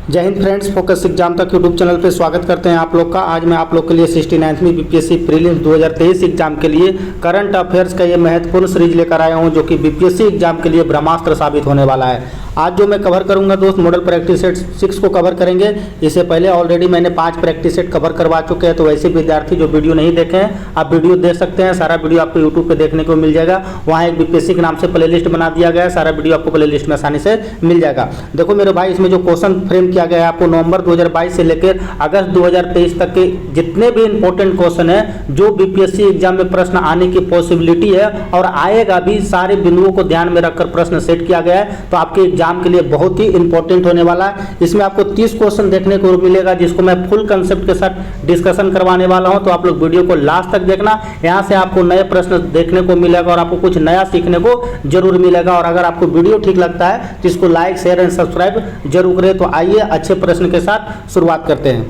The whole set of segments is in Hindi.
जय हिंद फ्रेंड्स, फोकस एग्जाम तक यूट्यूब चैनल पे स्वागत करते हैं आप लोग का। आज मैं आप लोग के लिए 69वीं बीपीएससी प्रीलिम्स 2023 एग्जाम के लिए करंट अफेयर्स का ये महत्वपूर्ण सीरीज लेकर आया हूं, जो कि बीपीएससी एग्जाम के लिए ब्रह्मास्त्र साबित होने वाला है। आज जो मैं कवर करूंगा दोस्त, मॉडल प्रैक्टिस सेट 6 को कवर करेंगे। इससे पहले ऑलरेडी मैंने 5 प्रैक्टिस सेट कवर करवा चुके हैं, तो वैसे विद्यार्थी जो वीडियो नहीं देखे हैं आप वीडियो देख सकते हैं। सारा वीडियो आपको यूट्यूब पे देखने को मिल जाएगा। वहाँ एक बीपीएससी के नाम से प्लेलिस्ट बना दिया गया है, सारा वीडियो आपको प्लेलिस्ट में आसानी से मिल जाएगा। देखो मेरे भाई, इसमें जो क्वेश्चन फ्रेम किया गया है आपको नवंबर 2022 से लेकर अगस्त 2023 तक के जितने भी इंपॉर्टेंट क्वेश्चन है, जो बीपीएससी एग्जाम में प्रश्न आने की पॉसिबिलिटी है और आएगा भी, सारे बिंदुओं को ध्यान में रखकर प्रश्न सेट किया गया है। तो आपके एग्जाम के लिए बहुत ही इंपॉर्टेंट होने वाला है। इसमें आपको 30 क्वेश्चन देखने को मिलेगा, जिसको मैं फुल कंसेप्ट के साथ डिस्कशन करवाने वाला हूं। तो आप लोग वीडियो को लास्ट तक देखना, यहां से आपको नए प्रश्न देखने को मिलेगा और आपको कुछ नया सीखने को जरूर मिलेगा। और अगर आपको वीडियो ठीक लगता है तो इसको लाइक, शेयर एंड सब्सक्राइब जरूर करें। तो आइए अच्छे प्रश्न के साथ शुरुआत करते हैं।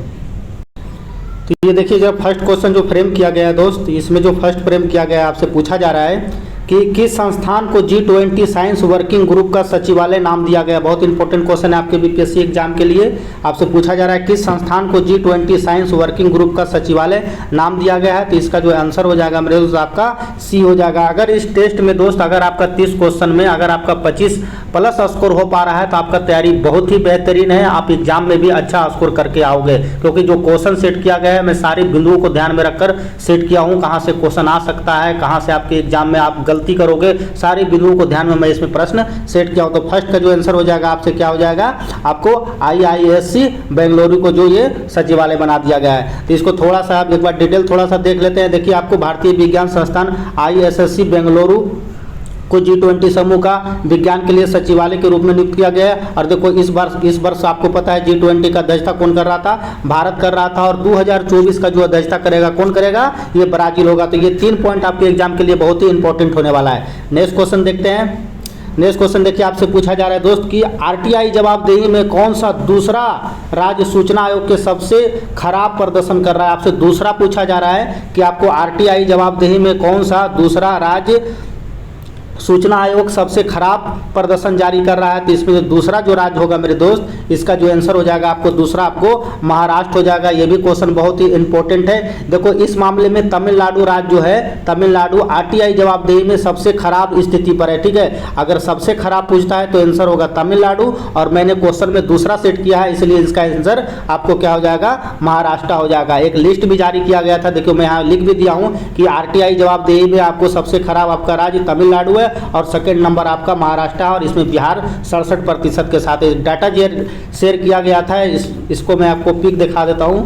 तो ये देखिए, जब फर्स्ट क्वेश्चन जो फ्रेम किया गया है दोस्त, इसमें जो फर्स्ट फ्रेम किया गया है आपसे पूछा जा रहा है कि किस संस्थान को G20 साइंस वर्किंग ग्रुप का सचिवालय नाम दिया गया। बहुत इंपॉर्टेंट क्वेश्चन है आपके बीपीएससी एग्जाम के लिए। आपसे पूछा जा रहा है किस संस्थान को G20 साइंस वर्किंग ग्रुप का सचिवालय नाम दिया गया है। तो इसका जो आंसर हो जाएगा मेरे दोस्त आपका सी हो जाएगा। अगर इस टेस्ट में दोस्त, अगर आपका 30 क्वेश्चन में अगर आपका 25 प्लस स्कोर हो पा रहा है तो आपका तैयारी बहुत ही बेहतरीन है। आप एग्जाम में भी अच्छा स्कोर करके आओगे, क्योंकि जो क्वेश्चन सेट किया गया है मैं सारे बिंदुओं को ध्यान में रखकर सेट किया हूँ। कहाँ से क्वेश्चन आ सकता है, कहाँ से आपके एग्जाम में आप गलती करोगे, सारे बिंदुओं को ध्यान में मैं इसमें प्रश्न सेट किया हूं। तो फर्स्ट का जो आंसर हो जाएगा आपसे क्या हो जाएगा, आपको IISc बेंगलुरु को जो ये सचिवालय बना दिया गया है। तो इसको थोड़ा सा आप एक बार डिटेल थोड़ा सा देख लेते हैं। देखिए, आपको भारतीय विज्ञान संस्थान IISc बेंगलुरु को G20 समूह का विज्ञान के लिए सचिवालय के रूप में नियुक्त किया गया है। और देखो इस वर्ष आपको पता है G20 का अध्यक्षता कौन कर रहा था, भारत कर रहा था। और 2024 का जो अध्यक्षता करेगा कौन करेगा, ये ब्राजील होगा। तो ये 3 पॉइंट आपके एग्जाम के लिए बहुत ही इंपॉर्टेंट होने वाला है। नेक्स्ट क्वेश्चन देखते हैं। नेक्स्ट क्वेश्चन देखिए, आपसे पूछा जा रहा है दोस्त कि RTI जवाबदेही में कौन सा दूसरा राज्य सूचना आयोग के सबसे खराब प्रदर्शन कर रहा है। आपसे दूसरा पूछा जा रहा है कि आपको RTI जवाबदेही में कौन सा दूसरा राज्य सूचना आयोग सबसे खराब प्रदर्शन जारी कर रहा है। तो इसमें जो दूसरा जो राज्य होगा मेरे दोस्त, इसका जो आंसर हो जाएगा आपको दूसरा आपको महाराष्ट्र हो जाएगा। ये भी क्वेश्चन बहुत ही इंपॉर्टेंट है। देखो इस मामले में तमिलनाडु राज्य जो है, तमिलनाडु RTI जवाबदेही में सबसे खराब स्थिति पर है। ठीक है, अगर सबसे खराब पूछता है तो आंसर होगा तमिलनाडु, और मैंने क्वेश्चन में दूसरा सेट किया है, इसलिए इसका आंसर आपको क्या हो जाएगा, महाराष्ट्र हो जाएगा। एक लिस्ट भी जारी किया गया था, देखो मैं यहाँ लिख भी दिया हूँ कि RTI जवाबदेही में आपको सबसे खराब आपका राज्य तमिलनाडु है और सेकंड नंबर आपका महाराष्ट्र है। और इसमें बिहार 67% के साथ डाटा शेयर किया गया था। इसको मैं आपको पिक दिखा देता हूँ।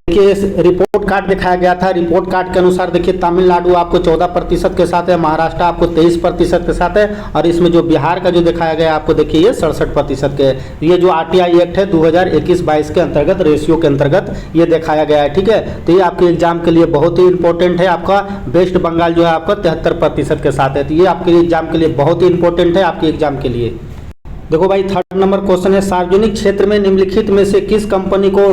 देखिए, रिपोर्ट कार्ड दिखाया गया था। रिपोर्ट कार्ड के अनुसार देखिए, तमिलनाडु आपको 14% के साथ है, महाराष्ट्र आपको 23% के साथ है, और इसमें जो बिहार का जो दिखाया गया आपको देखिए ये 67% के है। ये जो RTI एक्ट है 2021-22 के अंतर्गत, रेशियो के अंतर्गत ये दिखाया गया है। ठीक है, तो ये आपके एग्जाम के लिए बहुत ही इंपॉर्टेंट है। आपका वेस्ट बंगाल जो है आपका 73% के साथ है। तो ये आपके एग्जाम के लिए बहुत ही इंपॉर्टेंट है आपके एग्जाम के लिए। देखो भाई, 3rd नंबर क्वेश्चन है, सार्वजनिक क्षेत्र में निम्नलिखित में से किस कंपनी को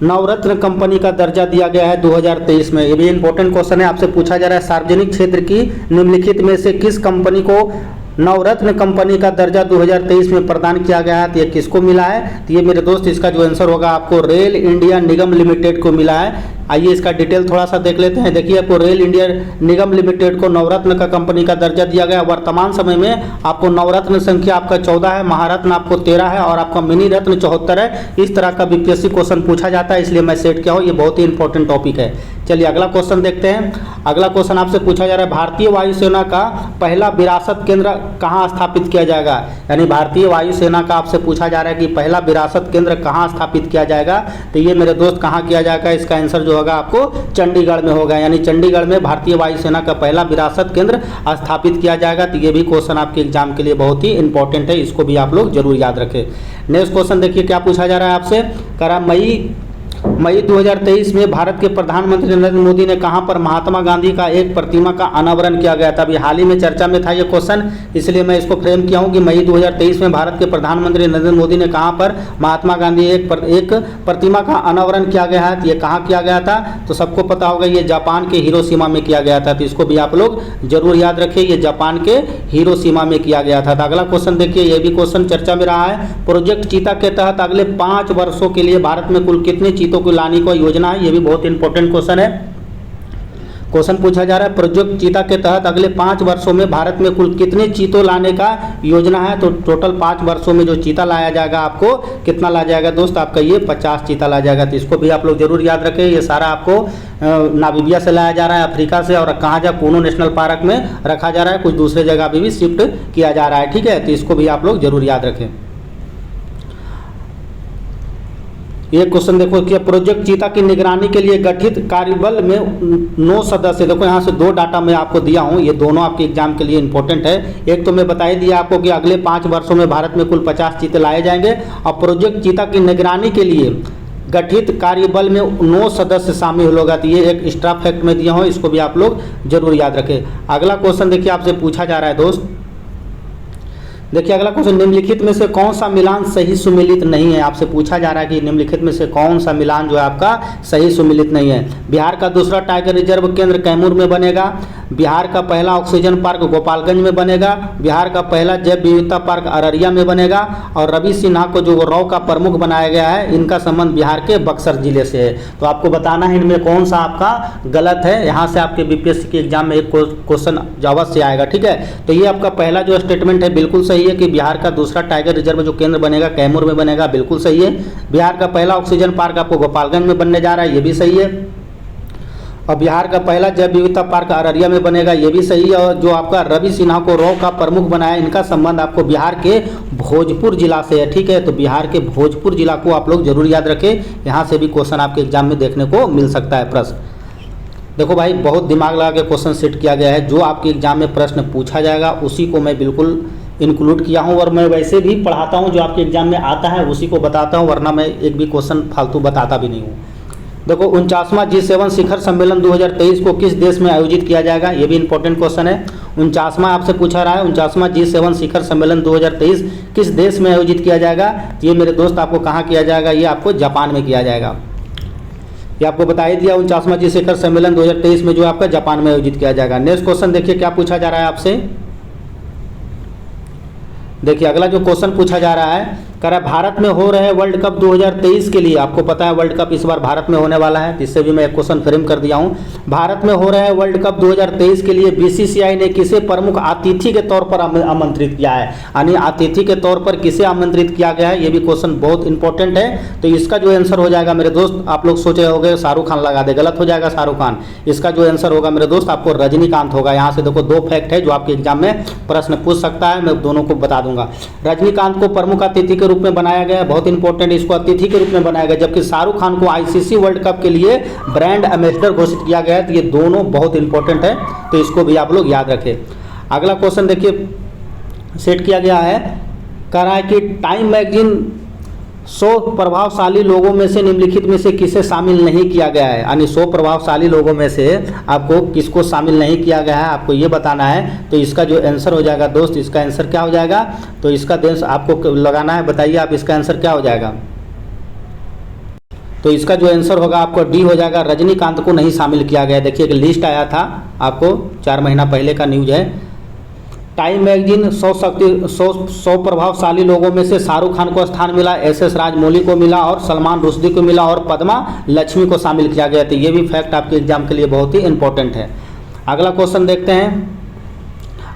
नवरत्न कंपनी का दर्जा दिया गया है 2023 में। ये भी इंपॉर्टेंट क्वेश्चन है। आपसे पूछा जा रहा है सार्वजनिक क्षेत्र की निम्नलिखित में से किस कंपनी को नवरत्न कंपनी का दर्जा 2023 में प्रदान किया गया है। तो ये किसको मिला है, तो ये मेरे दोस्त इसका जो आंसर होगा आपको रेल इंडिया निगम लिमिटेड को मिला है। आइए इसका डिटेल थोड़ा सा देख लेते हैं। देखिए, आपको रेल इंडिया निगम लिमिटेड को नवरत्न का कंपनी का दर्जा दिया गया। वर्तमान समय में आपको नवरत्न संख्या आपका 14 है, महारत्न आपको 13 है, और आपका मिनी रत्न 74 है। इस तरह का बीपीएससी क्वेश्चन पूछा जाता है, इसलिए मैं सेट किया हूँ। ये बहुत ही इंपॉर्टेंट टॉपिक है। चलिए अगला क्वेश्चन देखते हैं। अगला क्वेश्चन आपसे पूछा जा रहा है, भारतीय वायुसेना का पहला विरासत केंद्र कहाँ स्थापित किया जाएगा। यानी भारतीय वायुसेना का आपसे पूछा जा रहा है कि पहला विरासत केंद्र कहाँ स्थापित किया जाएगा। तो ये मेरे दोस्त कहाँ किया जाएगा, इसका आंसर जो होगा आपको चंडीगढ़ में होगा। यानी चंडीगढ़ में भारतीय वायुसेना का पहला विरासत केंद्र स्थापित किया जाएगा। तो ये भी क्वेश्चन आपके एग्जाम के लिए बहुत ही इंपॉर्टेंट है, इसको भी आप लोग जरूर याद रखें। नेक्स्ट क्वेश्चन देखिए क्या पूछा जा रहा है आपसे, करा मई मई 2023 में भारत के प्रधानमंत्री नरेंद्र मोदी ने कहां पर महात्मा गांधी का एक प्रतिमा का अनावरण किया गया था? अभी हाल ही में चर्चा में था ये क्वेश्चन, इसलिए मैं इसको फ्रेम किया हूं कि मई 2023 में भारत के प्रधानमंत्री नरेंद्र मोदी ने कहां पर महात्मा गांधी एक प्रतिमा का अनावरण किया गया है। ये कहाँ किया गया था? तो सबको पता होगा ये जापान के हिरोशिमा में किया गया था। तो इसको भी आप लोग जरूर याद रखिए, ये जापान के हिरोशिमा में किया गया था। तो अगला क्वेश्चन देखिए, ये भी क्वेश्चन चर्चा में रहा है। प्रोजेक्ट चीता के तहत अगले 5 वर्षों के लिए भारत में कुल कितने चीतों को लाने की योजना है? ये भी बहुत इंपॉर्टेंट क्वेश्चन है। क्वेश्चन पूछा जा रहा है, प्रोजेक्ट चीता के तहत अगले 5 वर्षों में भारत में कुल कितने चीतों लाने का योजना है? तो टोटल 5 वर्षों में जो चीता लाया जाएगा, आपको कितना ला जाएगा दोस्त? आपका ये 50 चीता ला जाएगा। तो इसको भी आप लोग जरूर याद रखें। ये सारा आपको नामीबिया से लाया जा रहा है, अफ्रीका से, और कहाँ जा कूनो नेशनल पार्क में रखा जा रहा है, कुछ दूसरे जगह पे भी शिफ्ट किया जा रहा है। ठीक है, तो इसको भी आप लोग जरूर याद रखें। ये क्वेश्चन देखो कि प्रोजेक्ट चीता की निगरानी के लिए गठित कार्यबल में 9 सदस्य, देखो यहाँ से 2 डाटा मैं आपको दिया हूँ, ये दोनों आपके एग्जाम के लिए इंपॉर्टेंट है। एक तो मैं बता ही दिया आपको कि अगले 5 वर्षों में भारत में कुल 50 चीते लाए जाएंगे, और प्रोजेक्ट चीता की निगरानी के लिए गठित कार्यबल में 9 सदस्य शामिल होगा। तो ये एक एक्स्ट्रा फैक्ट में दिया हूँ, इसको भी आप लोग जरूर याद रखें। अगला क्वेश्चन देखिए, आपसे पूछा जा रहा है दोस्त, देखिए अगला क्वेश्चन, निम्नलिखित में से कौन सा मिलान सही सुमेलित नहीं है? आपसे पूछा जा रहा है कि निम्नलिखित में से कौन सा मिलान जो है आपका सही सुमेलित नहीं है। बिहार का दूसरा टाइगर रिजर्व केंद्र कैमूर में बनेगा, बिहार का पहला ऑक्सीजन पार्क गोपालगंज में बनेगा, बिहार का पहला जैव विविधता पार्क अररिया में बनेगा, और रवि सिन्हा को जो रॉ का प्रमुख बनाया गया है, इनका संबंध बिहार के बक्सर जिले से है। तो आपको बताना है इनमें कौन सा आपका गलत है। यहाँ से आपके बीपीएससी के एग्जाम में एक क्वेश्चन अवश्य आएगा। ठीक है, तो ये आपका पहला जो स्टेटमेंट है बिल्कुल सही है कि बिहार का दूसरा टाइगर रिजर्व जो केंद्र बनेगा कैमूर में बनेगा, बिल्कुल सही है। बिहार का पहला ऑक्सीजन पार्क आपको गोपालगंज में बनने जा रहा है, ये भी सही है। और बिहार का पहला जैव विविधता पार्क अररिया में बनेगा, ये भी सही है। और जो आपका रवि सिन्हा को रॉ का प्रमुख बनाया, इनका संबंध आपको बिहार के भोजपुर जिला से है। ठीक है, तो बिहार के भोजपुर जिला को आप लोग जरूर याद रखें, यहाँ से भी क्वेश्चन आपके एग्जाम में देखने को मिल सकता है प्रश्न। देखो भाई, बहुत दिमाग लगा के क्वेश्चन सेट किया गया है, जो आपके एग्जाम में प्रश्न पूछा जाएगा उसी को मैं बिल्कुल इंक्लूड किया हूं, और मैं वैसे भी पढ़ाता हूं, जो आपके एग्जाम में आता है उसी को बताता हूं, वरना मैं एक भी क्वेश्चन फालतू बताता भी नहीं हूं। देखो, 49वां G7 शिखर सम्मेलन 2023 को किस देश में आयोजित किया जाएगा? ये भी इंपॉर्टेंट क्वेश्चन है। 49वां आपसे पूछा रहा है, 49वां G7 शिखर सम्मेलन 2023 किस देश में आयोजित किया जाएगा? तो ये मेरे दोस्त आपको कहाँ किया जाएगा? ये आपको जापान में किया जाएगा। ये आपको बता ही दिया, 49वां G शिखर सम्मेलन 2023 में जो आपका जापान में आयोजित किया जाएगा। नेक्स्ट क्वेश्चन देखिए क्या पूछा जा रहा है आपसे। देखिए अगला जो क्वेश्चन पूछा जा रहा है, कह रहा है भारत में हो रहे वर्ल्ड कप 2023 के लिए, आपको पता है वर्ल्ड कप इस बार भारत में होने वाला है, इससे भी मैं एक क्वेश्चन फ्रेम कर दिया हूं। भारत में हो रहे वर्ल्ड कप 2023 के लिए बीसीसीआई ने किसे प्रमुख अतिथि के तौर पर आमंत्रित किया है? यानी अतिथि के तौर पर किसे आमंत्रित किया गया है? ये भी क्वेश्चन बहुत इंपॉर्टेंट है। तो इसका जो आंसर हो जाएगा मेरे दोस्त, आप लोग सोचे होंगे शाहरुख खान लगा दे, गलत हो जाएगा शाहरुख खान। इसका जो आंसर होगा मेरे दोस्त आपको रजनीकांत होगा। यहाँ से देखो 2 फैक्ट है जो आपके एग्जाम में प्रश्न पूछ सकता है, मैं दोनों को बता दूंगा। रजनीकांत को प्रमुख अतिथि के रूप में बनाया गया, बहुत इंपॉर्टेंट, इसको अतिथि के रूप में बनाया गया, जबकि शाहरुख खान को आईसीसी वर्ल्ड कप के लिए ब्रांड एम्बेसडर घोषित किया गया है। तो ये दोनों बहुत इंपॉर्टेंट है, तो इसको भी आप लोग याद रखें। अगला क्वेश्चन देखिए सेट किया गया है, कह रहा है कि टाइम मैगजीन 100 प्रभावशाली लोगों में से निम्नलिखित में से किसे शामिल नहीं किया गया है? यानी 100 प्रभावशाली लोगों में से आपको किसको शामिल नहीं किया गया है, आपको ये बताना है। तो इसका जो आंसर हो जाएगा दोस्त, इसका आंसर क्या हो जाएगा? तो इसका देश आपको लगाना है, बताइए आप इसका आंसर क्या हो जाएगा? तो इसका जो आंसर होगा आपको डी हो जाएगा, रजनीकांत को नहीं शामिल किया गया। देखिए एक लिस्ट आया था आपको 4 महीना पहले का न्यूज है। टाइम मैगजीन 100 प्रभावशाली लोगों में से शाहरुख खान को स्थान मिला, एसएस राजमौली को मिला, और सलमान रुश्दी को मिला, और पद्मा लक्ष्मी को शामिल किया गया। तो ये भी फैक्ट आपके एग्जाम के लिए बहुत ही इंपॉर्टेंट है। अगला क्वेश्चन देखते हैं।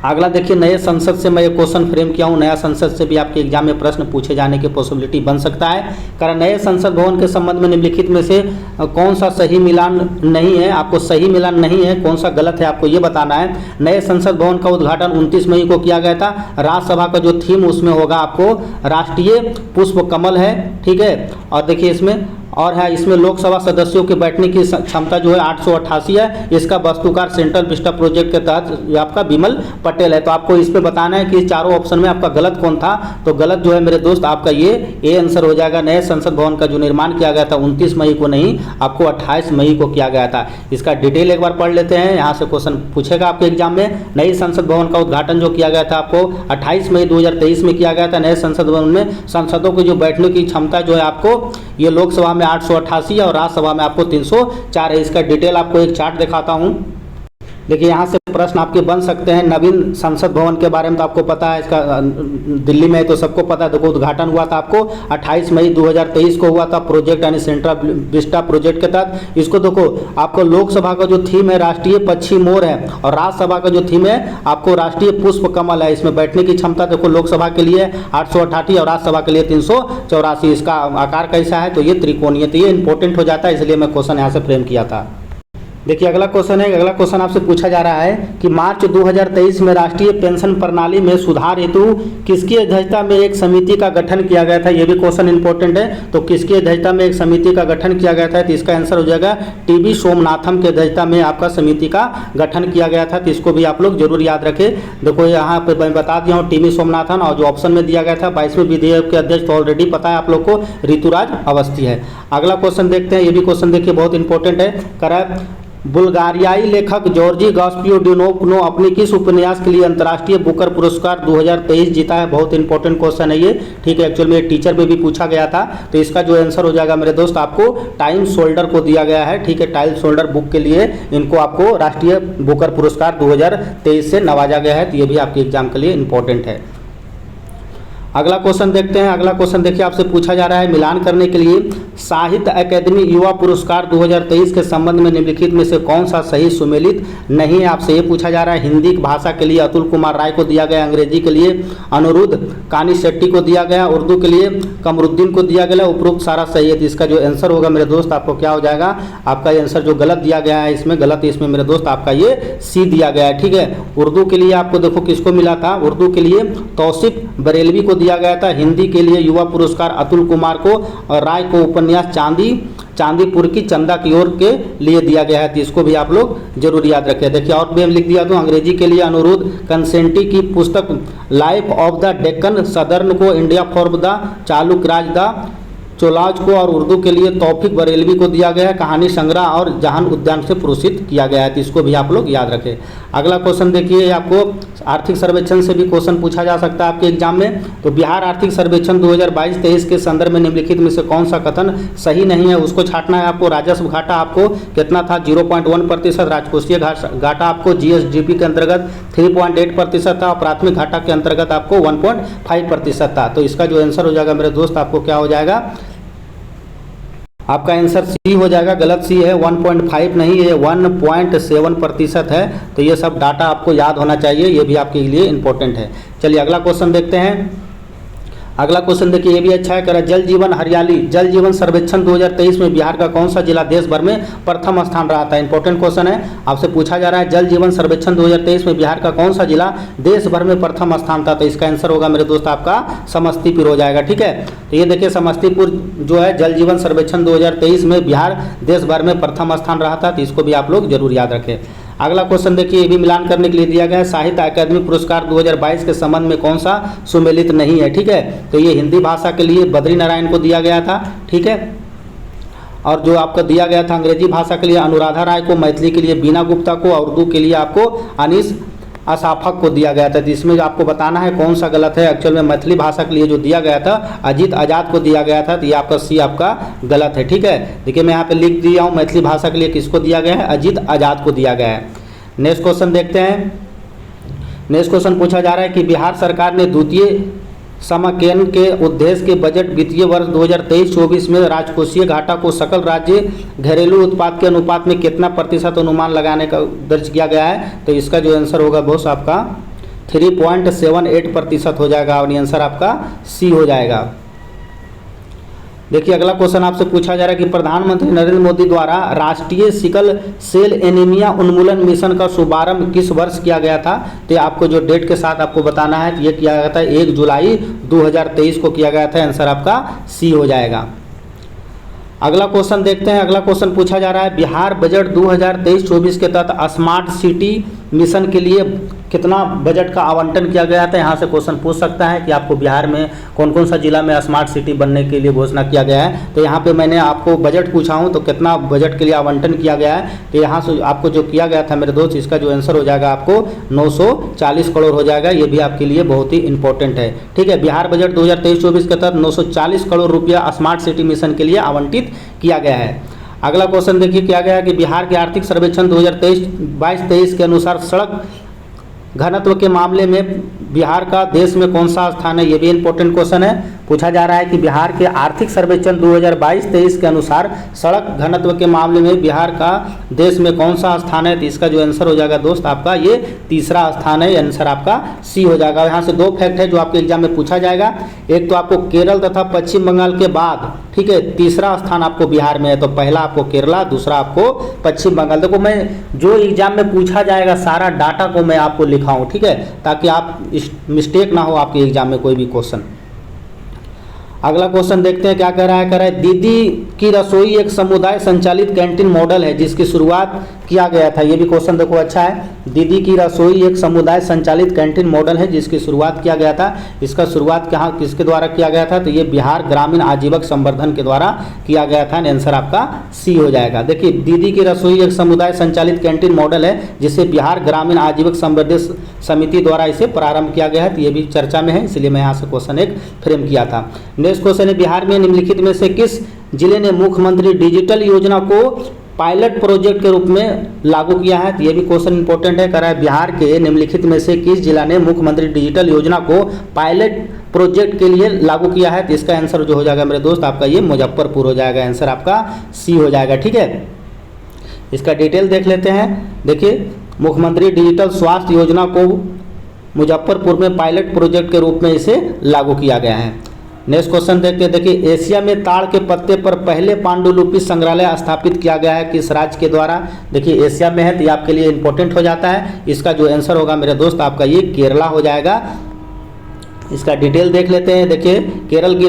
अगला देखिए, नए संसद से मैं ये क्वेश्चन फ्रेम किया हूँ, नया संसद से भी आपके एग्जाम में प्रश्न पूछे जाने की पॉसिबिलिटी बन सकता है। कारण नए संसद भवन के संबंध में निम्नलिखित में से कौन सा सही मिलान नहीं है? आपको सही मिलान नहीं है, कौन सा गलत है आपको ये बताना है। नए संसद भवन का उद्घाटन 29 मई को किया गया था। राज्यसभा का जो थीम उसमें होगा आपको राष्ट्रीय पुष्प कमल है, ठीक है। और देखिए इसमें और है इसमें लोकसभा सदस्यों के बैठने की क्षमता जो है 888 है। इसका वास्तुकार सेंट्रल विस्टा प्रोजेक्ट के तहत आपका विमल पटेल है। तो आपको इस पे बताना है कि चारों ऑप्शन में आपका गलत कौन था। तो गलत जो है मेरे दोस्त आपका ये ए आंसर हो जाएगा। नए संसद भवन का जो निर्माण किया गया था 29 मई को नहीं, आपको 28 मई को किया गया था। इसका डिटेल एक बार पढ़ लेते हैं, यहाँ से क्वेश्चन पूछेगा आपके एग्जाम में। नई संसद भवन का उद्घाटन जो किया गया था आपको 28 मई 2023 में किया गया था। नए संसद भवन में सांसदों की जो बैठने की क्षमता जो है आपको ये लोकसभा में 888 है और राज्यसभा में आपको 304 है। इसका डिटेल आपको एक चार्ट दिखाता हूँ। देखिए यहाँ से प्रश्न आपके बन सकते हैं। नवीन संसद भवन के बारे में तो आपको पता है, इसका दिल्ली में है तो सबको पता है। देखो उद्घाटन हुआ था आपको 28 मई 2023 को हुआ था, प्रोजेक्ट यानी सेंट्रल विस्टा प्रोजेक्ट के तहत। इसको देखो आपको लोकसभा का जो थीम है राष्ट्रीय पक्षी मोर है और राज्यसभा का जो थीम है आपको राष्ट्रीय पुष्प कमल है। इसमें बैठने की क्षमता देखो लोकसभा के लिए 888 और राज्यसभा के लिए 384। इसका आकार कैसा है तो ये त्रिकोणीय। तो ये इंपॉर्टेंट हो जाता है, इसलिए मैं क्वेश्चन यहाँ से फ्रेम किया था। देखिए अगला क्वेश्चन है। अगला क्वेश्चन आपसे पूछा जा रहा है कि मार्च 2023 में राष्ट्रीय पेंशन प्रणाली में सुधार हेतु किसकी अध्यक्षता में एक समिति का गठन किया गया था। यह भी क्वेश्चन इंपॉर्टेंट है। तो किसकी अध्यक्षता में एक समिति का गठन किया गया था, तो इसका आंसर हो जाएगा टीबी सोमनाथम की अध्यक्षता में आपका समिति का गठन किया गया था। तो इसको भी आप लोग जरूर याद रखें। देखो यहाँ पे मैं बता दिया हूँ टीबी सोमनाथन, और जो ऑप्शन में दिया गया था 22वें विधेयक के अध्यक्ष तो ऑलरेडी पता है आप लोग को, ऋतुराज अवस्थी है। अगला क्वेश्चन देखते हैं। ये भी क्वेश्चन देखिए बहुत इंपॉर्टेंट है। करा बुल्गारियाई लेखक जॉर्जी गास्पियोडिनोव ने अपनी किस उपन्यास के लिए अंतर्राष्ट्रीय बुकर पुरस्कार 2023 जीता है। बहुत इंपॉर्टेंट क्वेश्चन है ये, ठीक है। एक्चुअल में टीचर में भी पूछा गया था। तो इसका जो आंसर हो जाएगा मेरे दोस्त आपको टाइम शोल्डर को दिया गया है, ठीक है। टाइम शोल्डर बुक के लिए इनको आपको राष्ट्रीय बुकर पुरस्कार 2023 से नवाजा गया है। तो ये भी आपके एग्जाम के लिए इंपॉर्टेंट है। अगला क्वेश्चन देखते हैं। अगला क्वेश्चन देखिए आपसे पूछा जा रहा है मिलान करने के लिए साहित्य अकादमी युवा पुरस्कार 2023 के संबंध में निम्नलिखित में से कौन सा सही सुमेलित नहीं है। आपसे ये पूछा जा रहा है हिंदी भाषा के लिए अतुल कुमार राय को दिया गया, अंग्रेजी के लिए अनिरुद्ध कानी शेट्टी को दिया गया, उर्दू के लिए कमरुद्दीन को दिया गया। उपरोक्त सारा सही है। तो इसका जो आंसर होगा मेरे दोस्त आपको क्या हो जाएगा, आपका आंसर जो गलत दिया गया है इसमें गलत, इसमें मेरे दोस्त आपका ये सी दिया गया है, ठीक है। उर्दू के लिए आपको देखो किसको मिला था, उर्दू के लिए तौसीफ बरेलवी को दिया गया था। हिंदी के लिए युवा पुरस्कार अतुल कुमार को और राय को उपन्यास चांदीपुर की चंदा की ओर के लिए दिया गया है। तो इसको भी आप लोग जरूर याद रखें। देखिए और भी हम लिख दिया तो अंग्रेजी के लिए अनिरुद्ध कंसेंटी की पुस्तक life of the Deccan southern को, इंडिया फॉर द चालुक्य राज द चोलाज को, और उर्दू के लिए तौफीक बरेलवी को दिया गया है कहानी संग्रह और जहान उद्यान से पुरस्कृत किया गया है। तो इसको भी आप लोग याद रखें। अगला क्वेश्चन देखिए आपको आर्थिक सर्वेक्षण से भी क्वेश्चन पूछा जा सकता है आपके एग्जाम में। तो बिहार आर्थिक सर्वेक्षण 2022-23 के संदर्भ में निम्नलिखित में से कौन सा कथन सही नहीं है, उसको छांटना है आपको। राजस्व घाटा आपको कितना था 0.1%, राजकोषीय घाटा आपको जीएसडीपी के अंतर्गत 3.8% था और प्राथमिक घाटा के अंतर्गत आपको 1.5% था। तो इसका जो आंसर हो जाएगा मेरे दोस्त आपको क्या हो जाएगा, आपका आंसर सी हो जाएगा। गलत सी है, 1.5 नहीं है, 1.7% है। तो ये सब डाटा आपको याद होना चाहिए, ये भी आपके लिए इंपॉर्टेंट है। चलिए अगला क्वेश्चन देखते हैं। अगला क्वेश्चन देखिए ये भी अच्छा है। करा जल जीवन हरियाली जल जीवन सर्वेक्षण 2023 में बिहार का कौन सा जिला देश भर में प्रथम स्थान रहा था। इंपॉर्टेंट क्वेश्चन है, आपसे पूछा जा रहा है जल जीवन सर्वेक्षण 2023 में बिहार का कौन सा जिला देश भर में प्रथम स्थान था। तो इसका आंसर होगा मेरे दोस्त आपका समस्तीपुर हो जाएगा, ठीक है। तो ये देखिए समस्तीपुर जो है जल जीवन सर्वेक्षण 2023 में बिहार देश भर में प्रथम स्थान रहा था। तो इसको भी आप लोग जरूर याद रखें। अगला क्वेश्चन देखिए ये भी मिलान करने के लिए दिया गया है साहित्य अकादमी पुरस्कार 2022 के संबंध में कौन सा सुमेलित नहीं है, ठीक है। तो ये हिंदी भाषा के लिए बद्री नारायण को दिया गया था, ठीक है। और जो आपका दिया गया था अंग्रेजी भाषा के लिए अनुराधा राय को, मैथिली के लिए बीना गुप्ता को, और उर्दू के लिए आपको अनीस असाफक को दिया गया था। तो इसमें आपको बताना है कौन सा गलत है। एक्चुअल में मैथिली भाषा के लिए जो दिया गया था अजीत आजाद को दिया गया था। तो ये आपका सी आपका गलत है, ठीक है। देखिए मैं यहाँ पे लिख दिया हूँ मैथिली भाषा के लिए किसको दिया गया है, अजीत आजाद को दिया गया है। नेक्स्ट क्वेश्चन देखते हैं। नेक्स्ट क्वेश्चन पूछा जा रहा है कि बिहार सरकार ने द्वितीय समकेन के उद्देश्य के बजट वित्तीय वर्ष 2023-24 में राजकोषीय घाटा को सकल राज्य घरेलू उत्पाद के अनुपात में कितना प्रतिशत अनुमान लगाने का दर्ज किया गया है। तो इसका जो आंसर होगा बॉस आपका 3.78% हो जाएगा और आंसर आपका सी हो जाएगा। देखिए अगला क्वेश्चन आपसे पूछा जा रहा है कि प्रधानमंत्री नरेंद्र मोदी द्वारा राष्ट्रीय सिकल सेल एनीमिया उन्मूलन मिशन का शुभारंभ किस वर्ष किया गया था। तो आपको जो डेट के साथ आपको बताना है, ये किया गया था 1 जुलाई 2023 को किया गया था। आंसर आपका सी हो जाएगा। अगला क्वेश्चन देखते हैं। अगला क्वेश्चन पूछा जा रहा है, बिहार बजट 2023-24 के तहत स्मार्ट सिटी मिशन के लिए कितना बजट का आवंटन किया गया था। यहाँ से क्वेश्चन पूछ सकता है कि आपको बिहार में कौन कौन सा जिला में स्मार्ट सिटी बनने के लिए घोषणा किया गया है। तो यहाँ पे मैंने आपको बजट पूछा हूँ, तो कितना बजट के लिए आवंटन किया गया है। तो यहाँ से आपको जो किया गया था मेरे दोस्त, इसका जो आंसर हो जाएगा आपको 940 करोड़ हो जाएगा। ये भी आपके लिए बहुत ही इंपॉर्टेंट है। ठीक है, बिहार बजट 2023-24 के तहत 940 करोड़ रुपया स्मार्ट सिटी मिशन के लिए आवंटित किया गया है। अगला क्वेश्चन देखिए क्या गया है कि बिहार के आर्थिक सर्वेक्षण 2022-23 के अनुसार सड़क घनत्व के मामले में बिहार का देश में कौन सा स्थान है। ये भी इंपॉर्टेंट क्वेश्चन है। पूछा जा रहा है कि बिहार के आर्थिक सर्वेक्षण 2022-23 के अनुसार सड़क घनत्व के मामले में बिहार का देश में कौन सा स्थान है। तो इसका जो आंसर हो जाएगा दोस्त आपका ये तीसरा स्थान है। आंसर आपका सी हो जाएगा। यहाँ से दो फैक्ट है जो आपके एग्जाम में पूछा जाएगा। एक तो आपको केरल तथा पश्चिम बंगाल के बाद, ठीक है, तीसरा स्थान आपको बिहार में है। तो पहला आपको केरला, दूसरा आपको पश्चिम बंगाल। देखो मैं जो एग्जाम में पूछा जाएगा सारा डाटा को मैं आपको लिखाऊं, ठीक है, ताकि आप मिस्टेक ना हो आपके एग्जाम में कोई भी क्वेश्चन। अगला क्वेश्चन देखते हैं क्या कह रहा है। कह रहा है दीदी की रसोई एक समुदाय संचालित कैंटीन मॉडल है जिसकी शुरुआत किया गया था। ये भी क्वेश्चन देखो अच्छा है। दीदी की रसोई एक समुदाय संचालित कैंटीन मॉडल है जिसकी शुरुआत किया गया था। इसका शुरुआत कहाँ किसके द्वारा किया गया था। तो ये बिहार ग्रामीण आजीविक संवर्धन के द्वारा किया गया था। आंसर आपका सी हो जाएगा। देखिए दीदी की रसोई एक समुदाय संचालित कैंटीन मॉडल है जिसे बिहार ग्रामीण आजीविक संवर्धन समिति द्वारा इसे प्रारंभ किया गया है। तो ये भी चर्चा में है, इसलिए मैं यहाँ से क्वेश्चन एक फ्रेम किया था। नेक्स्ट क्वेश्चन है, बिहार में निम्नलिखित में से किस जिले ने मुख्यमंत्री डिजिटल योजना को पायलट प्रोजेक्ट के रूप में लागू किया है। तो ये भी क्वेश्चन इंपॉर्टेंट है। कह रहा है बिहार के निम्नलिखित में से किस जिला ने मुख्यमंत्री डिजिटल योजना को पायलट प्रोजेक्ट के लिए लागू किया है। तो इसका आंसर जो हो जाएगा मेरे दोस्त आपका ये मुजफ्फरपुर हो जाएगा। आंसर आपका सी हो जाएगा। ठीक है, इसका डिटेल देख लेते हैं। देखिए मुख्यमंत्री डिजिटल स्वास्थ्य योजना को मुजफ्फरपुर में पायलट प्रोजेक्ट के रूप में इसे लागू किया गया है। नेक्स्ट क्वेश्चन देखते हैं। देखिए एशिया में ताड़ के पत्ते पर पहले पांडुलिपि संग्रहालय स्थापित किया गया है किस राज्य के द्वारा। देखिए एशिया में है तो ये आपके लिए इंपॉर्टेंट हो जाता है। इसका जो आंसर होगा मेरे दोस्त आपका ये केरला हो जाएगा। इसका डिटेल देख लेते हैं। देखिए केरल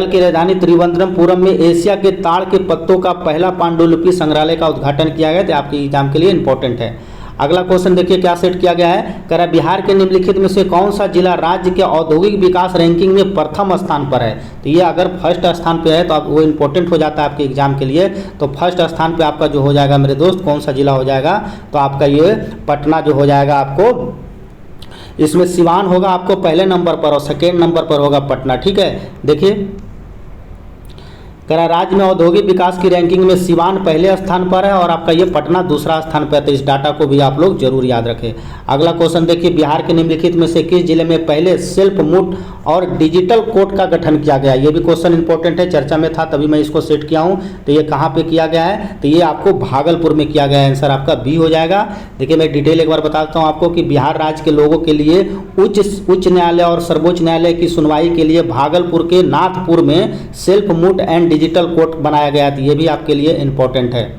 की राजधानी त्रिवेंद्रमपुरम में एशिया के ताड़ के पत्तों का पहला पांडुलिपि संग्रहालय का उद्घाटन किया गया। तो आपके एग्जाम के लिए इंपॉर्टेंट है। अगला क्वेश्चन देखिए क्या सेट किया गया है। कह रहा है बिहार के निम्नलिखित में से कौन सा जिला राज्य के औद्योगिक विकास रैंकिंग में प्रथम स्थान पर है। तो ये अगर फर्स्ट स्थान पे है तो आप वो इंपॉर्टेंट हो जाता है आपके एग्जाम के लिए। तो फर्स्ट स्थान पे आपका जो हो जाएगा मेरे दोस्त कौन सा जिला हो जाएगा। तो आपका ये पटना जो हो जाएगा। आपको इसमें सिवान होगा आपको पहले नंबर पर और सेकेंड नंबर पर होगा पटना। ठीक है, देखिए कह रहा राज्य में औद्योगिक विकास की रैंकिंग में सिवान पहले स्थान पर है और आपका ये पटना दूसरा स्थान पर है। तो इस डाटा को भी आप लोग जरूर याद रखें। अगला क्वेश्चन देखिए बिहार के निम्नलिखित में से किस जिले में पहले सेल्फ मूट और डिजिटल कोर्ट का गठन किया गया। ये भी क्वेश्चन इंपॉर्टेंट है, चर्चा में था तभी मैं इसको सेट किया हूँ। तो ये कहाँ पे किया गया है। तो ये आपको भागलपुर में किया गया है। आंसर आपका बी हो जाएगा। देखिए मैं डिटेल एक बार बताता हूँ आपको कि बिहार राज्य के लोगों के लिए उच्च न्यायालय और सर्वोच्च न्यायालय की सुनवाई के लिए भागलपुर के नाथपुर में self moot and digital court बनाया गया था। ये भी आपके लिए इंपॉर्टेंट है।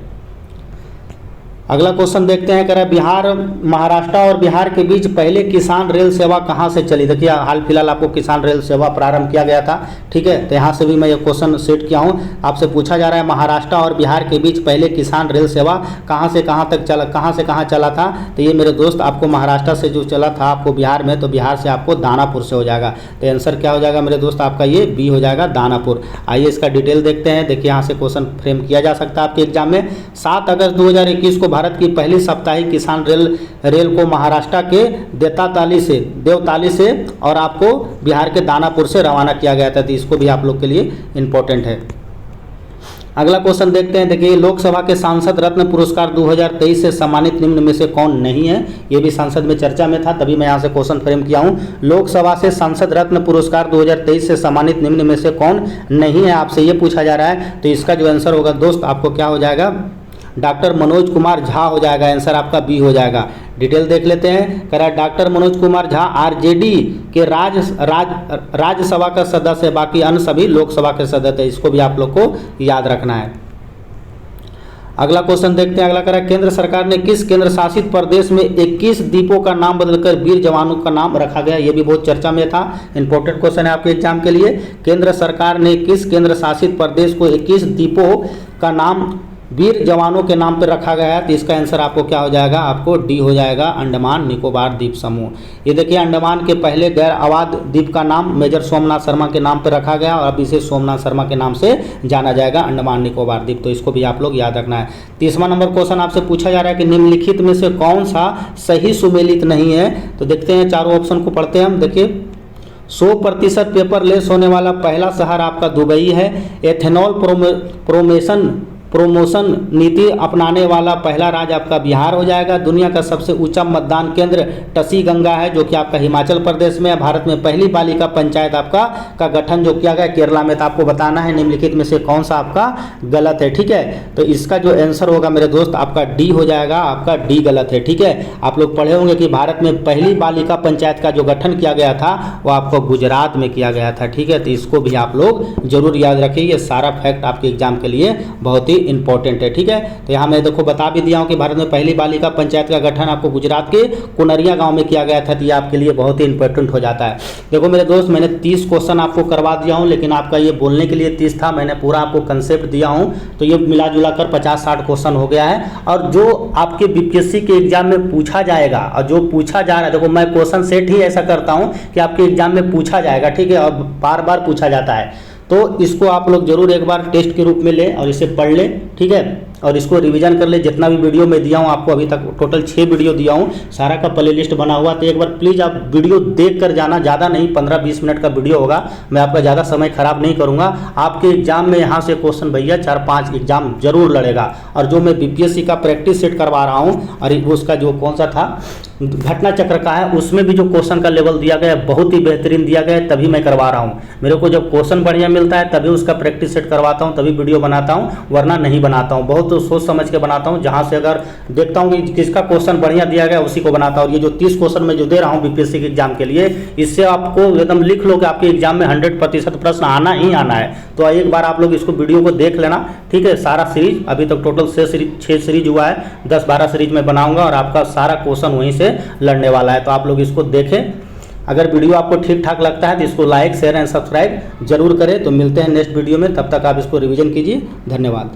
अगला क्वेश्चन देखते हैं। कह रहा है बिहार महाराष्ट्र और बिहार के बीच पहले किसान रेल सेवा कहाँ से चली। देखिए हाल फिलहाल आपको किसान रेल सेवा प्रारंभ किया गया था। ठीक है, तो यहाँ से भी मैं ये क्वेश्चन सेट किया हूँ। आपसे पूछा जा रहा है महाराष्ट्र और बिहार के बीच पहले किसान रेल सेवा कहाँ से कहाँ तक चला, कहाँ से कहाँ चला था। तो ये मेरे दोस्त आपको महाराष्ट्र से जो चला था आपको बिहार में, तो बिहार से आपको दानापुर से हो जाएगा। तो आंसर क्या हो जाएगा मेरे दोस्त आपका ये बी हो जाएगा, दानापुर। आइए इसका डिटेल देखते हैं। देखिए यहाँ से क्वेश्चन फ्रेम किया जा सकता है आपके एग्जाम में। 7 अगस्त 2021 को भारत की पहली साप्ताहिक किसान रेल को महाराष्ट्र के देवताली से और आपको बिहार के दानापुर से रवाना किया गया था। तो इसको भी आप लोग के लिए इंपॉर्टेंट है। अगला क्वेश्चन देखते हैं। देखिए लोकसभा के सांसद रत्न पुरस्कार 2023 से सम्मानित निम्न में से कौन नहीं है। ये भी संसद में चर्चा में था तभी मैं यहाँ से क्वेश्चन फ्रेम किया हूँ। लोकसभा से सांसद रत्न पुरस्कार 2023 से सम्मानित निम्न में से कौन नहीं है, आपसे ये पूछा जा रहा है। तो इसका जो आंसर होगा दोस्त आपको क्या हो जाएगा, डॉक्टर मनोज कुमार झा हो जाएगा। आंसर आपका बी हो जाएगा। डिटेल देख लेते हैं। कह रहा है डॉक्टर मनोज कुमार झा आरजेडी के राज्यसभा का सदस्य है, बाकी अन्य सभी लोकसभा के सदस्य है। इसको भी आप लोग को याद रखना है। अगला क्वेश्चन देखते हैं। अगला कह रहा है केंद्र सरकार ने किस केंद्र शासित प्रदेश में 21 द्वीपों का नाम बदलकर वीर जवानों का नाम रखा गया। ये भी बहुत चर्चा में था, इंपॉर्टेंट क्वेश्चन है आपके एग्जाम के लिए। केंद्र सरकार ने किस केंद्र शासित प्रदेश को 21 द्वीपों का नाम वीर जवानों के नाम पर रखा गया है। तो इसका आंसर आपको क्या हो जाएगा, आपको डी हो जाएगा, अंडमान निकोबार द्वीप समूह। ये देखिए अंडमान के पहले गैर अवध द्वीप का नाम मेजर सोमनाथ शर्मा के नाम पर रखा गया और अब इसे सोमनाथ शर्मा के नाम से जाना जाएगा, अंडमान निकोबार द्वीप। तो इसको भी आप लोग याद रखना है। 30वां नंबर क्वेश्चन आपसे पूछा जा रहा है कि निम्नलिखित में से कौन सा सही सुमेलित नहीं है। तो देखते हैं, चारों ऑप्शन को पढ़ते हैं हम। देखिए 100% पेपरलेस होने वाला पहला शहर आपका दुबई है। एथेनॉल प्रोमोशन नीति अपनाने वाला पहला राज्य आपका बिहार हो जाएगा। दुनिया का सबसे ऊंचा मतदान केंद्र टसी गंगा है जो कि आपका हिमाचल प्रदेश में है। भारत में पहली बालिका पंचायत आपका का गठन जो किया गया केरला में। तो आपको बताना है निम्नलिखित में से कौन सा आपका गलत है, ठीक है। तो इसका जो आंसर होगा मेरे दोस्त आपका डी हो जाएगा, आपका डी गलत है, ठीक है। आप लोग पढ़े होंगे कि भारत में पहली बालिका पंचायत का जो गठन किया गया था वो आपको गुजरात में किया गया था, ठीक है। तो इसको भी आप लोग जरूर याद रखिए, ये सारा फैक्ट आपके एग्जाम के लिए बहुत ही इंपॉर्टेंट है, ठीक है। तो यहाँ मैं देखो बता भी दिया हूँ कि भारत में पहली बालिका पंचायत का गठन आपको गुजरात के कुनरिया गांव में किया गया था। तो ये आपके लिए बहुत ही इंपॉर्टेंट हो जाता है। देखो मेरे दोस्त मैंने 30 क्वेश्चन आपको करवा दिया हूँ, लेकिन आपका ये बोलने के लिए 30 था, मैंने पूरा आपको कंसेप्ट दिया हूँ। तो ये मिला जुला कर 50-60 क्वेश्चन हो गया है। और जो आपके बीपीएससी के एग्जाम में पूछा जाएगा और जो पूछा जा रहा है, देखो मैं क्वेश्चन सेट ही ऐसा करता हूँ कि आपके एग्जाम में पूछा जाएगा, ठीक है, और बार बार पूछा जाता है। तो इसको आप लोग जरूर एक बार टेस्ट के रूप में ले और इसे पढ़ ले, ठीक है, और इसको रिवीजन कर ले। जितना भी वीडियो मैं दिया हूँ आपको, अभी तक टोटल 6 वीडियो दिया हूँ, सारा का प्लेलिस्ट बना हुआ। तो एक बार प्लीज़ आप वीडियो देख कर जाना, ज़्यादा नहीं, 15-20 मिनट का वीडियो होगा, मैं आपका ज़्यादा समय खराब नहीं करूँगा। आपके एग्जाम में यहाँ से क्वेश्चन भैया 4-5 एग्जाम जरूर लड़ेगा। और जो मैं बीपीएससी का प्रैक्टिस सेट करवा रहा हूँ और उसका जो कौन सा था घटना चक्र का है, उसमें भी जो क्वेश्चन का लेवल दिया गया है बहुत ही बेहतरीन दिया गया है, तभी मैं करवा रहा हूँ। मेरे को जब क्वेश्चन बढ़िया मिलता है तभी उसका प्रैक्टिस सेट करवाता हूँ, तभी वीडियो बनाता हूँ, वरना नहीं बनाता हूँ। बहुत सोच समझ के बनाता हूँ, जहाँ से अगर देखता हूँ कि किसका क्वेश्चन बढ़िया दिया गया उसी को बनाता हूँ। ये जो 30 क्वेश्चन मैं जो दे रहा हूँ बीपीएससी के एग्जाम के लिए, इससे आपको एकदम लिख लो कि आपके एग्जाम में 100% प्रश्न आना ही आना है। तो एक बार आप लोग इसको वीडियो को देख लेना, ठीक है। सारा सीरीज अभी तक टोटल 6 सीरीज हुआ है, 10-12 सीरीज में बनाऊंगा और आपका सारा क्वेश्चन वहीं से लड़ने वाला है। तो आप लोग इसको देखें। अगर वीडियो आपको ठीक ठाक लगता है तो इसको लाइक, शेयर एंड सब्सक्राइब जरूर करें। तो मिलते हैं नेक्स्ट वीडियो में, तब तक आप इसको रिवीजन कीजिए। धन्यवाद।